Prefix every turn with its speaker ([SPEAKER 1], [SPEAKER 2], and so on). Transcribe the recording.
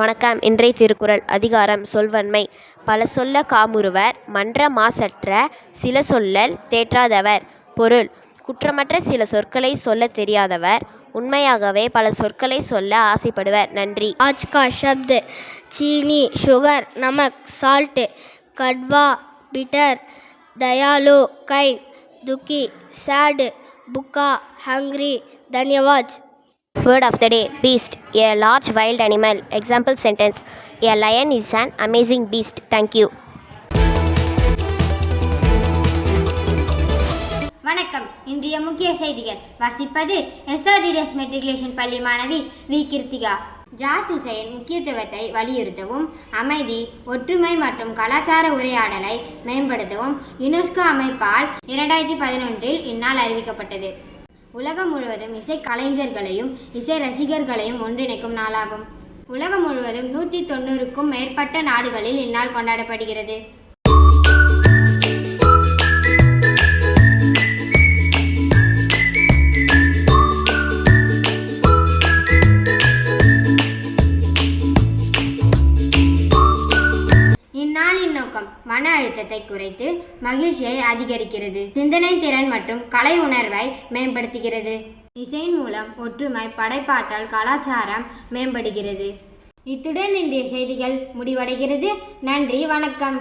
[SPEAKER 1] வணக்கம். இன்றைய திருக்குறள். அதிகாரம் சொல்வன்மை. பல சொல்ல காமுறுவர் மன்ற மாசற்ற சில சொல்லல் தேற்றாதவர். பொருள்: குற்றமற்ற சில சொற்களை சொல்லத் தெரியாதவர். உண்மையாகவே பல சொற்களை சொல்ல ஆசைப்படுவர். நன்றி.
[SPEAKER 2] आज का शब्द चीनी, शुगर, नमक, साल्ट, कड़वा, बिटर, दयालु, काइंड, दुखी, सैड, बुका, हंग्री. धन्यवाद.
[SPEAKER 1] Word of the day: beast, a large wild animal. Example sentence: a lion is an amazing beast. Thank you.
[SPEAKER 3] வணக்கம். இன்றைய முக்கிய செய்திகள் வாசிப்பது எஸ்ஆர்ஜிஎஸ் மெட்ரிகுலேஷன் பள்ளி மாணவி வி கிருத்திகா. ஜாஸ் இசையின் முக்கியத்துவத்தை வலியுறுத்தவும், அமைதி, ஒற்றுமை மற்றும் கலாச்சார உரையாடலை மேம்படுத்தவும் யுனெஸ்கோ அமைப்பால் 2011 இந்நாள் அறிவிக்கப்பட்டது. உலகம் முழுவதும் இசை கலைஞர்களையும் இசை ரசிகர்களையும் ஒன்றிணைக்கும் நாளாகும். உலகம் முழுவதும் 190க்கும் மேற்பட்ட நாடுகளில் இந்நாள் கொண்டாடப்படுகிறது. இந்நாளின் நோக்கம் மன அழுத்தத்தை குறைத்து மகிழ்ச்சியை அதிகரிக்கிறது, சிந்தனை திறன் மற்றும் கலை உணர்வை மேம்படுத்துகிறது. இசையின் மூலம் ஒற்றுமை, படைப்பாற்றல், கலாச்சாரம் மேம்படுகிறது. இத்துடன் இன்றைய செய்திகள் முடிவடைகிறது. நன்றி, வணக்கம்.